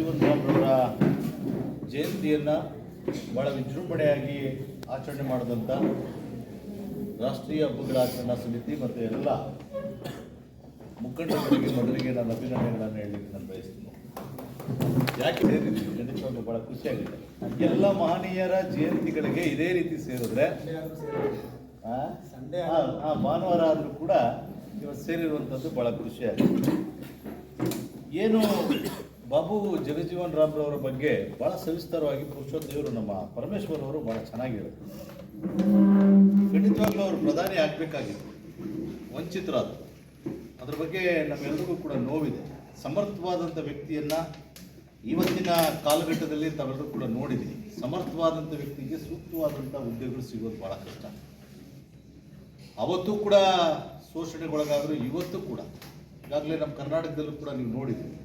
ಜಗಜೀವನ್ ರಾಮ್ರವರ ಜಯಂತಿಯನ್ನು ಭಾಳ ವಿಜೃಂಭಣೆಯಾಗಿ ಆಚರಣೆ ಮಾಡಿದಂಥ ರಾಷ್ಟ್ರೀಯ ಹಬ್ಬಗಳ ಆಚರಣಾ ಸಮಿತಿ ಮತ್ತು ಎಲ್ಲ ಮುಖಂಡರಿಗೆ ಮೊದಲಿಗೆ ನಾನು ಅಭಿನಂದನೆಗಳನ್ನು ಹೇಳಲಿಕ್ಕೆ ನಾನು ಬಯಸ್ತೀನಿ. ಯಾಕೆ ಇದೇ ರೀತಿ ಖಂಡಿತವಾಗ್ಲೂ ಭಾಳ ಖುಷಿಯಾಗಿದೆ. ಎಲ್ಲ ಮಹನೀಯರ ಜಯಂತಿಗಳಿಗೆ ಇದೇ ರೀತಿ ಸೇರಿದ್ರೆ ಭಾನುವಾರ ಆದರೂ ಕೂಡ ಇವತ್ತು ಸೇರಿರುವಂಥದ್ದು ಭಾಳ ಖುಷಿಯಾಗಿದೆ. ಏನು ಬಾಬು ಜಗಜೀವನ್ ರಾಮ್ರವರ ಬಗ್ಗೆ ಭಾಳ ಸವಿಸ್ತಾರವಾಗಿ ಪುರುಷೋತ್ತವರು ನಮ್ಮ ಪರಮೇಶ್ವರ್ ಅವರು ಭಾಳ ಚೆನ್ನಾಗಿ ಹೇಳಿದ್ರು. ಖಂಡಿತವಾಗ್ಲೂ ಅವರು ಪ್ರಧಾನಿ ಆಗಬೇಕಾಗಿತ್ತು, ವಂಚಿತರಾದರು. ಅದ್ರ ಬಗ್ಗೆ ನಮ್ಮೆಲ್ಲರಿಗೂ ಕೂಡ ನೋವಿದೆ. ಸಮರ್ಥವಾದಂಥ ವ್ಯಕ್ತಿಯನ್ನು ಇವತ್ತಿನ ಕಾಲಘಟ್ಟದಲ್ಲಿ ತಾವೆಲ್ಲರೂ ಕೂಡ ನೋಡಿದ್ದೀವಿ. ಸಮರ್ಥವಾದಂಥ ವ್ಯಕ್ತಿಗೆ ಸೂಕ್ತವಾದಂಥ ಹುದ್ದೆಗಳು ಸಿಗೋದು ಭಾಳ ಕಷ್ಟ. ಅವತ್ತು ಕೂಡ ಶೋಷಣೆಗೊಳಗಾದರೂ ಇವತ್ತು ಕೂಡ ಈಗಾಗಲೇ ನಮ್ಮ ಕರ್ನಾಟಕದಲ್ಲೂ ಕೂಡ ನೀವು ನೋಡಿದ್ದೀವಿ.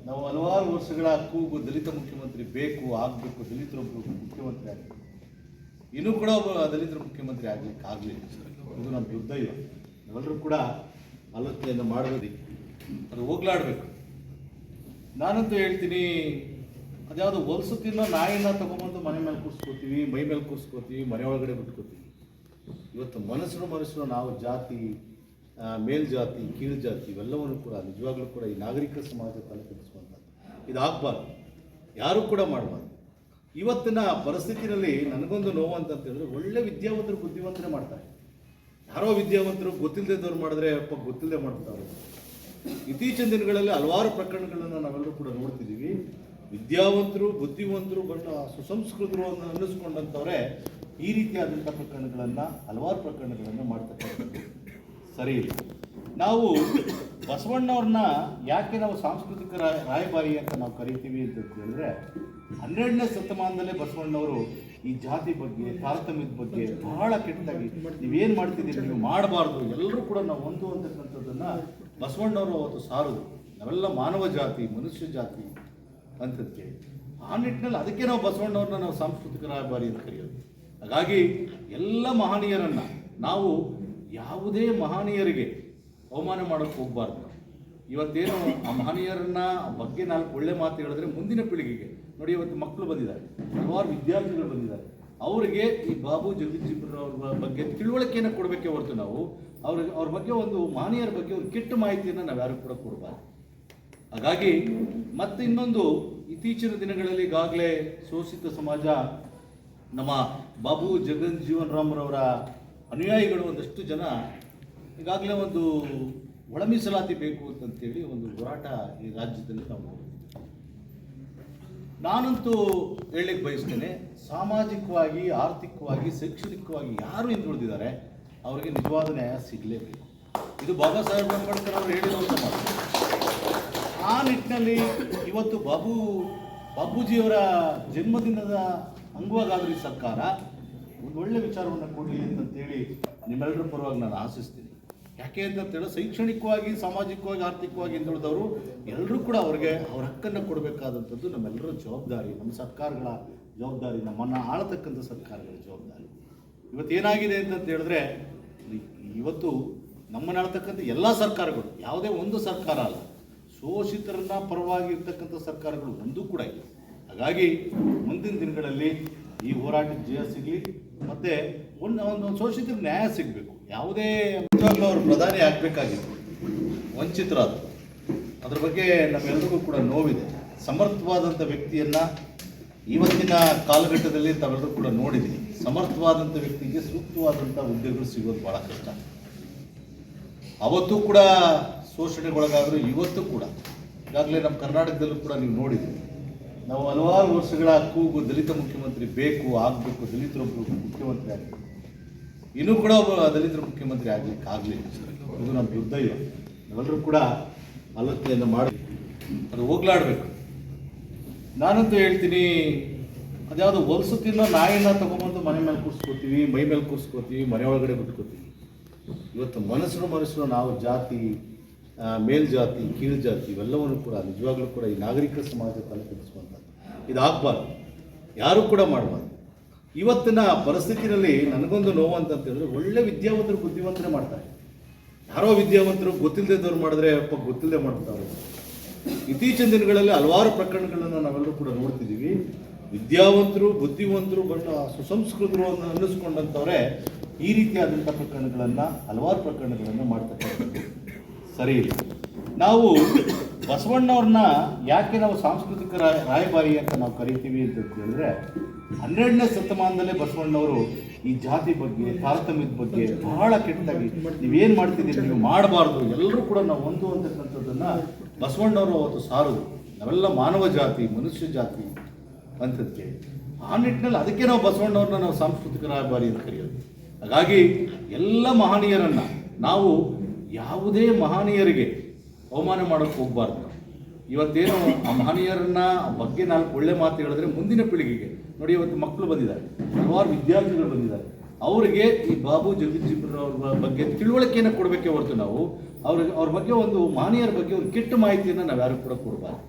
ನಾವು ಹಲವಾರು ವರ್ಷಗಳ ಕೂಗು ದಲಿತ ಮುಖ್ಯಮಂತ್ರಿ ಬೇಕು, ಆಗಬೇಕು, ದಲಿತರೊಬ್ಬರು ಮುಖ್ಯಮಂತ್ರಿ ಆಗಬೇಕು. ಇನ್ನೂ ಕೂಡ ಒಬ್ಬ ದಲಿತರ ಮುಖ್ಯಮಂತ್ರಿ ಆಗಲಿಲ್ಲ. ಇದು ನಮ್ಮ ದುರ್ದೈವ. ನಾವೆಲ್ಲರೂ ಕೂಡ ಆಲೋಚನೆಯನ್ನು ಮಾಡಬೇಕು, ಅದು ಹೋಗ್ಲಾಡಬೇಕು. ನಾನಂತೂ ಹೇಳ್ತೀನಿ, ಅದ್ಯಾವುದು ಹೊಲಸು ತಿನ್ನೋ ನಾಯಿನ ತೊಗೊಂಬಂದು ಮನೆ ಮೇಲೆ ಕೂರಿಸ್ಕೋತೀವಿ, ಮೈ ಮೇಲೆ ಕೂರಿಸ್ಕೋತೀವಿ, ಮನೆ ಒಳಗಡೆ ಬಿಟ್ಕೋತೀವಿ. ಇವತ್ತು ಮನಸ್ಸು ನಾವು ಜಾತಿ, ಮೇಲ್ಜಾತಿ, ಕೀಳು ಜಾತಿ ಇವೆಲ್ಲವನ್ನು ಕೂಡ ನಿಜವಾಗ್ಲೂ ಕೂಡ ಈ ನಾಗರಿಕ ಸಮಾಜ ತಲೆಕೆಡಿಸುವಂಥದ್ದು. ಇದು ಆಗಬಾರ್ದು, ಯಾರೂ ಕೂಡ ಮಾಡಬಾರ್ದು. ಇವತ್ತಿನ ಪರಿಸ್ಥಿತಿಯಲ್ಲಿ ನನಗೊಂದು ನೋವು ಅಂತ ಹೇಳಿದ್ರೆ, ಒಳ್ಳೆ ವಿದ್ಯಾವಂತರು ಬುದ್ಧಿವಂತರೇ ಮಾಡ್ತಾರೆ. ಯಾರೋ ವಿದ್ಯಾವಂತರು ಗೊತ್ತಿಲ್ಲದವ್ರು ಮಾಡಿದ್ರೆ ಗೊತ್ತಿಲ್ಲದೆ ಮಾಡ್ತಾರೆ. ಇತ್ತೀಚಿನ ದಿನಗಳಲ್ಲಿ ಹಲವಾರು ಪ್ರಕರಣಗಳನ್ನು ನಾವೆಲ್ಲರೂ ಕೂಡ ನೋಡ್ತಿದ್ದೀವಿ. ವಿದ್ಯಾವಂತರು, ಬುದ್ಧಿವಂತರು, ಸುಸಂಸ್ಕೃತರು ಅನ್ನಿಸ್ಕೊಂಡಂಥವ್ರೆ ಈ ರೀತಿಯಾದಂಥ ಪ್ರಕರಣಗಳನ್ನು, ಹಲವಾರು ಪ್ರಕರಣಗಳನ್ನು ಮಾಡ್ತಕ್ಕಂಥದ್ದು ಸರಿ ಇಲ್ಲ. ನಾವು ಬಸವಣ್ಣವ್ರನ್ನ ಯಾಕೆ ನಾವು ಸಾಂಸ್ಕೃತಿಕ ರಾಯಭಾರಿ ಅಂತ ನಾವು ಕರಿತೀವಿ ಅಂತ ಹೇಳಿದ್ರೆ, 12ನೇ ಶತಮಾನದಲ್ಲೇ ಬಸವಣ್ಣವರು ಈ ಜಾತಿ ಬಗ್ಗೆ, ತಾರತಮ್ಯದ ಬಗ್ಗೆ ಬಹಳ ಕೆಟ್ಟದಾಗಿ ನೀವೇನು ಮಾಡ್ತಿದ್ದೀರಿ, ನೀವು ಮಾಡಬಾರ್ದು, ಎಲ್ಲರೂ ಕೂಡ ನಾವು ಒಂದು ಅಂತಕ್ಕಂಥದ್ದನ್ನು ಬಸವಣ್ಣವರು ಅವತ್ತು ಸಾರುದು. ನಾವೆಲ್ಲ ಮಾನವ ಜಾತಿ, ಮನುಷ್ಯ ಜಾತಿ ಅಂತೇಳಿ ಆ ನಿಟ್ಟಿನಲ್ಲಿ ಅದಕ್ಕೆ ನಾವು ಬಸವಣ್ಣವ್ರನ್ನ ನಾವು ಸಾಂಸ್ಕೃತಿಕ ರಾಯಭಾರಿ ಅಂತ ಕರೆಯೋದು. ಹಾಗಾಗಿ ಎಲ್ಲ ಮಹನೀಯರನ್ನು ನಾವು ಯಾವುದೇ ಮಹನೀಯರಿಗೆ ಅವಮಾನ ಮಾಡೋಕ್ಕೆ ಹೋಗಬಾರ್ದು. ಇವತ್ತೇನು ಆ ಮಹನೀಯರನ್ನ ಬಗ್ಗೆ 4 ಒಳ್ಳೆ ಮಾತು ಹೇಳಿದ್ರೆ ಮುಂದಿನ ಪೀಳಿಗೆಗೆ ನೋಡಿ, ಇವತ್ತು ಮಕ್ಕಳು ಬಂದಿದ್ದಾರೆ, ಹಲವಾರು ವಿದ್ಯಾರ್ಥಿಗಳು ಬಂದಿದ್ದಾರೆ, ಅವರಿಗೆ ಈ ಬಾಬು ಜಗಜೀವನ್ ಅವ್ರ ಬಗ್ಗೆ ತಿಳುವಳಿಕೆಯನ್ನು ಕೊಡಬೇಕೇ ಹೊರತು ನಾವು ಅವ್ರ ಬಗ್ಗೆ ಒಂದು ಮಹನೀಯರ ಬಗ್ಗೆ ಒಂದು ಕೆಟ್ಟ ಮಾಹಿತಿಯನ್ನು ನಾವು ಯಾರು ಕೂಡ ಕೊಡಬಾರ್ದು. ಹಾಗಾಗಿ ಮತ್ತೆ ಇನ್ನೊಂದು, ಇತ್ತೀಚಿನ ದಿನಗಳಲ್ಲಿ ಈಗಾಗಲೇ ಶೋಷಿತ ಸಮಾಜ, ನಮ್ಮ ಬಾಬು ಜಗಜೀವನ್ ರಾಮ್ರವರ ಅನುಯಾಯಿಗಳು ಒಂದಷ್ಟು ಜನ ಈಗಾಗಲೇ ಒಂದು ಒಳ ಮೀಸಲಾತಿ ಬೇಕು ಅಂತಂತೇಳಿ ಒಂದು ಹೋರಾಟ ಈ ರಾಜ್ಯದಲ್ಲಿ ನಾವು ನೋಡ್ತೀವಿ. ನಾನಂತೂ ಹೇಳಲಿಕ್ಕೆ ಬಯಸ್ತೇನೆ, ಸಾಮಾಜಿಕವಾಗಿ, ಆರ್ಥಿಕವಾಗಿ, ಶೈಕ್ಷಣಿಕವಾಗಿ ಯಾರು ಹಿಂದುಳಿದಿದ್ದಾರೆ ಅವರಿಗೆ ನಿಜವಾದ ನ್ಯಾಯ ಸಿಗಲೇಬೇಕು. ಇದು ಬಾಬಾ ಸಾಹೇಬ್ ಅಂಬೇಡ್ಕರ್ ಅವರು ಹೇಳಿರುವಂಥ ಮಾತು. ಆ ನಿಟ್ಟಿನಲ್ಲಿ ಇವತ್ತು ಬಾಬೂಜಿಯವರ ಜನ್ಮದಿನದ ಅಂಗವಾಗಾದರೂ ಈ ಸರ್ಕಾರ ಒಂದು ಒಳ್ಳೆ ವಿಚಾರವನ್ನು ಕೊಡಲಿ ಅಂತಂತೇಳಿ ನಿಮ್ಮೆಲ್ಲರ ಪರವಾಗಿ ನಾನು ಆಶಿಸ್ತೀನಿ. ಯಾಕೆ ಅಂತಂತೇಳಿ, ಶೈಕ್ಷಣಿಕವಾಗಿ, ಸಾಮಾಜಿಕವಾಗಿ, ಆರ್ಥಿಕವಾಗಿ ಹಿಂದುಳಿದವರು ಎಲ್ಲರೂ ಕೂಡ ಅವ್ರಿಗೆ ಅವ್ರ ಹಕ್ಕನ್ನು ಕೊಡಬೇಕಾದಂಥದ್ದು ನಮ್ಮೆಲ್ಲರ ಜವಾಬ್ದಾರಿ, ನಮ್ಮ ಸರ್ಕಾರಗಳ ಜವಾಬ್ದಾರಿ, ನಮ್ಮನ್ನು ಆಳತಕ್ಕಂಥ ಸರ್ಕಾರಗಳ ಜವಾಬ್ದಾರಿ. ಇವತ್ತು ಏನಾಗಿದೆ ಅಂತಂತ ಹೇಳಿದ್ರೆ, ಇವತ್ತು ನಮ್ಮನ್ನು ಆಳ್ತಕ್ಕಂಥ ಎಲ್ಲ ಸರ್ಕಾರಗಳು, ಯಾವುದೇ ಒಂದು ಸರ್ಕಾರ ಅಲ್ಲ, ಶೋಷಿತರನ್ನ ಪರವಾಗಿ ಇರ್ತಕ್ಕಂಥ ಸರ್ಕಾರಗಳು ಒಂದೂ ಕೂಡ ಇಲ್ಲ. ಹಾಗಾಗಿ ಮುಂದಿನ ದಿನಗಳಲ್ಲಿ ಈ ಹೋರಾಟಕ್ಕೆ ಜಯ ಸಿಗಲಿ, ಮತ್ತು ಒಂದು ಶೋಷಿತರಿಗೆ ನ್ಯಾಯ ಸಿಗಬೇಕು. ಯಾವುದೇ ಅವರು ಪ್ರಧಾನಿ ಆಗಬೇಕಾಗಿತ್ತು, ವಂಚಿತರಾದರು. ಅದ್ರ ಬಗ್ಗೆ ನಮ್ಮೆಲ್ಲರಿಗೂ ಕೂಡ ನೋವಿದೆ. ಸಮರ್ಥವಾದಂಥ ವ್ಯಕ್ತಿಯನ್ನು ಇವತ್ತಿನ ಕಾಲಘಟ್ಟದಲ್ಲಿ ತಾವೆಲ್ಲರೂ ಕೂಡ ನೋಡಿದ್ದೀವಿ. ಸಮರ್ಥವಾದಂಥ ವ್ಯಕ್ತಿಗೆ ಸೂಕ್ತವಾದಂಥ ಹುದ್ದೆಗಳು ಸಿಗೋದು ಭಾಳ ಕಷ್ಟ. ಅವತ್ತು ಕೂಡ ಶೋಷಣೆಗೊಳಗಾದರೂ ಇವತ್ತು ಕೂಡ ಈಗಾಗಲೇ ನಮ್ಮ ಕರ್ನಾಟಕದಲ್ಲೂ ಕೂಡ ನೀವು ನೋಡಿದ್ದೀವಿ. ನಾವು ಹಲವಾರು ವರ್ಷಗಳ ಕೂಗು ದಲಿತ ಮುಖ್ಯಮಂತ್ರಿ ಬೇಕು, ಆಗಬೇಕು, ದಲಿತರೊಬ್ಬರು ಮುಖ್ಯಮಂತ್ರಿ ಆಗಬೇಕು. ಇನ್ನೂ ಕೂಡ ಒಬ್ಬ ದಲಿತರ ಮುಖ್ಯಮಂತ್ರಿ ಆಗಲಿಲ್ಲ. ಇದು ನಮ್ಮ ದುರ್ದೈವ. ನಾವೆಲ್ಲರೂ ಕೂಡ ಆಲೋಚನೆಯನ್ನು ಮಾಡಿ ಅದು ಹೋಗ್ಲಾಡಬೇಕು. ನಾನಂತೂ ಹೇಳ್ತೀನಿ, ಅದ್ಯಾವುದು ಹೊಲಸು ತಿನ್ನೋ ನಾಯಿನ ತೊಗೊಂಬಂದು ಮನೆ ಮೇಲೆ ಕೂರಿಸ್ಕೋತೀವಿ, ಮೈ ಮೇಲೆ ಕೂರಿಸ್ಕೋತೀವಿ, ಮನೆ ಒಳಗಡೆ ಬಿಟ್ಕೋತೀವಿ. ಇವತ್ತು ಮನಸ್ಸು ನಾವು ಜಾತಿ, ಮೇಲ್ಜಾತಿ, ಕೀಳು ಜಾತಿ ಇವೆಲ್ಲವನ್ನು ಕೂಡ ನಿಜವಾಗ್ಲೂ ಕೂಡ ಈ ನಾಗರಿಕ ಸಮಾಜ ತಲೆಕೆಡಿಸುವಂಥದ್ದು. ಇದು ಆಗಬಾರ್ದು, ಯಾರೂ ಕೂಡ ಮಾಡಬಾರ್ದು. ಇವತ್ತಿನ ಪರಿಸ್ಥಿತಿಯಲ್ಲಿ ನನಗೊಂದು ನೋವು ಅಂತ ಹೇಳಿದ್ರೆ, ಒಳ್ಳೆ ವಿದ್ಯಾವಂತರು ಬುದ್ಧಿವಂತರೇ ಮಾಡ್ತಾರೆ. ಯಾರೋ ವಿದ್ಯಾವಂತರು ಗೊತ್ತಿಲ್ಲದವ್ರು ಮಾಡಿದ್ರೆ ಗೊತ್ತಿಲ್ಲದೆ ಮಾಡ್ತಾರೆ. ಇತ್ತೀಚಿನ ದಿನಗಳಲ್ಲಿ ಹಲವಾರು ಪ್ರಕರಣಗಳನ್ನು ನಾವೆಲ್ಲರೂ ಕೂಡ ನೋಡ್ತಿದ್ದೀವಿ. ವಿದ್ಯಾವಂತರು, ಬುದ್ಧಿವಂತರು, ಬಟ್ ಸುಸಂಸ್ಕೃತರು ಅನ್ನಿಸ್ಕೊಂಡಂಥವ್ರೆ ಈ ರೀತಿಯಾದಂಥ ಪ್ರಕರಣಗಳನ್ನು, ಹಲವಾರು ಪ್ರಕರಣಗಳನ್ನು ಮಾಡ್ತಕ್ಕಂಥದ್ದು ಸರಿ ಇಲ್ಲ. ನಾವು ಬಸವಣ್ಣವ್ರನ್ನ ಯಾಕೆ ನಾವು ಸಾಂಸ್ಕೃತಿಕ ರಾಯಭಾರಿ ಅಂತ ನಾವು ಕರಿತೀವಿ ಅಂತ ಹೇಳಿದ್ರೆ, 12ನೇ ಶತಮಾನದಲ್ಲೇ ಬಸವಣ್ಣವರು ಈ ಜಾತಿ ಬಗ್ಗೆ, ತಾರತಮ್ಯದ ಬಗ್ಗೆ ಬಹಳ ಕೆಟ್ಟದಾಗಿ ನೀವೇನು ಮಾಡ್ತಿದ್ದೀರಿ, ನೀವು ಮಾಡಬಾರ್ದು, ಎಲ್ಲರೂ ಕೂಡ ನಾವು ಒಂದು ಅಂತಕ್ಕಂಥದ್ದನ್ನು ಬಸವಣ್ಣವರು ಅವತ್ತು ಸಾರುದು. ನಾವೆಲ್ಲ ಮಾನವ ಜಾತಿ, ಮನುಷ್ಯ ಜಾತಿ ಅಂತಂತೆ. ಆ ನಿಟ್ಟಿನಲ್ಲಿ ಅದಕ್ಕೆ ನಾವು ಬಸವಣ್ಣವ್ರನ್ನ ನಾವು ಸಾಂಸ್ಕೃತಿಕ ರಾಯಭಾರಿ ಅಂತ ಕರೆಯೋದು. ಹಾಗಾಗಿ ಎಲ್ಲ ಮಹನೀಯರನ್ನು ನಾವು ಯಾವುದೇ ಮಹನೀಯರಿಗೆ ಅವಮಾನ ಮಾಡೋಕ್ಕೆ ಹೋಗಬಾರ್ದು. ಇವತ್ತೇನು ಆ ಮಹನೀಯರನ್ನ ಬಗ್ಗೆ 4 ಒಳ್ಳೆ ಮಾತು ಹೇಳಿದ್ರೆ ಮುಂದಿನ ಪೀಳಿಗೆಗೆ ನೋಡಿ, ಇವತ್ತು ಮಕ್ಕಳು ಬಂದಿದ್ದಾರೆ, ಹಲವಾರು ವಿದ್ಯಾರ್ಥಿಗಳು ಬಂದಿದ್ದಾರೆ, ಅವರಿಗೆ ಈ ಬಾಬು ಜಗಜ್ಜೀವನರವ್ರ ಬಗ್ಗೆ ತಿಳುವಳಿಕೆಯನ್ನು ಕೊಡಬೇಕೇ ಹೊರತು ನಾವು ಅವ್ರ ಬಗ್ಗೆ ಒಂದು ಮಹನೀಯರ ಬಗ್ಗೆ ಒಂದು ಕೆಟ್ಟ ಮಾಹಿತಿಯನ್ನು ನಾವು ಯಾರು ಕೂಡ ಕೊಡಬಾರ್ದು.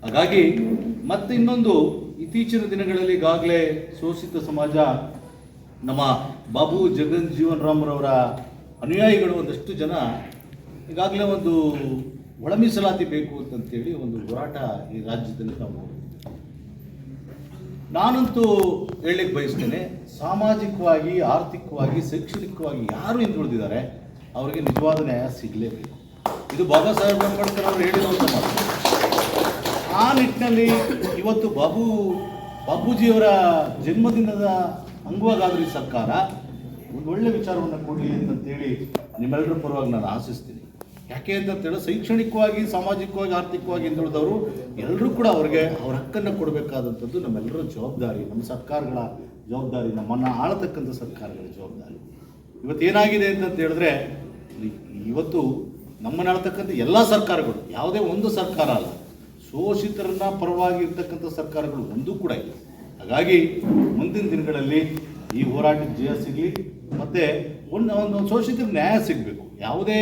ಹಾಗಾಗಿ ಮತ್ತೆ ಇನ್ನೊಂದು, ಇತ್ತೀಚಿನ ದಿನಗಳಲ್ಲಿ ಈಗಾಗಲೇ ಶೋಷಿತ ಸಮಾಜ, ನಮ್ಮ ಬಾಬು ಜಗಜ್ಜೀವನರಾಮ್ರವರ ಅನುಯಾಯಿಗಳು ಒಂದಷ್ಟು ಜನ ಈಗಾಗಲೇ ಒಂದು ಒಳ ಮೀಸಲಾತಿ ಬೇಕು ಅಂತಂತೇಳಿ ಒಂದು ಹೋರಾಟ ಈ ರಾಜ್ಯದಲ್ಲಿ ನಾವು ನೋಡ್ತೀವಿ. ನಾನಂತೂ ಹೇಳಲಿಕ್ಕೆ ಬಯಸ್ತೇನೆ, ಸಾಮಾಜಿಕವಾಗಿ, ಆರ್ಥಿಕವಾಗಿ, ಶೈಕ್ಷಣಿಕವಾಗಿ ಯಾರು ಹಿಂದುಳಿದಿದ್ದಾರೆ ಅವರಿಗೆ ನಿಜವಾದ ನ್ಯಾಯ ಸಿಗಲೇಬೇಕು. ಇದು ಬಾಬಾ ಸಾಹೇಬ್ ಅಂಬೇಡ್ಕರ್ ಅವರು ಹೇಳಿರುವಂಥ ಮಾತು. ಆ ನಿಟ್ಟಿನಲ್ಲಿ ಇವತ್ತು ಬಾಬೂಜಿಯವರ ಜನ್ಮದಿನದ ಅಂಗವಾಗಾದರೂ ಈ ಸರ್ಕಾರ ಒಂದು ಒಳ್ಳೆ ವಿಚಾರವನ್ನು ಕೊಡಲಿ ಅಂತಂತೇಳಿ ನಿಮ್ಮೆಲ್ಲರ ಪರವಾಗಿ ನಾನು ಆಶಿಸ್ತೀನಿ. ಯಾಕೆ ಅಂತಂತೇಳಿ, ಶೈಕ್ಷಣಿಕವಾಗಿ, ಸಾಮಾಜಿಕವಾಗಿ, ಆರ್ಥಿಕವಾಗಿ ಹಿಂದುಳಿದವರು ಎಲ್ಲರೂ ಕೂಡ ಅವ್ರಿಗೆ ಅವ್ರ ಹಕ್ಕನ್ನು ಕೊಡಬೇಕಾದಂಥದ್ದು ನಮ್ಮೆಲ್ಲರ ಜವಾಬ್ದಾರಿ, ನಮ್ಮ ಸರ್ಕಾರಗಳ ಜವಾಬ್ದಾರಿ, ನಮ್ಮನ್ನು ಆಳತಕ್ಕಂಥ ಸರ್ಕಾರಗಳ ಜವಾಬ್ದಾರಿ. ಇವತ್ತೇನಾಗಿದೆ ಅಂತಂತ ಹೇಳಿದ್ರೆ, ಇವತ್ತು ನಮ್ಮನ್ನು ಆಳ್ತಕ್ಕಂಥ ಎಲ್ಲ ಸರ್ಕಾರಗಳು, ಯಾವುದೇ ಒಂದು ಸರ್ಕಾರ ಅಲ್ಲ, ಶೋಷಿತರನ್ನ ಪರವಾಗಿ ಇರ್ತಕ್ಕಂಥ ಸರ್ಕಾರಗಳು ಒಂದೂ ಕೂಡ ಇಲ್ಲ. ಹಾಗಾಗಿ ಮುಂದಿನ ದಿನಗಳಲ್ಲಿ ಈ ಹೋರಾಟಕ್ಕೆ ಜಯ ಸಿಗಲಿ, ಮತ್ತು ಒಂದು ಶೋಷಿತರ ನ್ಯಾಯ ಸಿಗಬೇಕು. ಯಾವುದೇ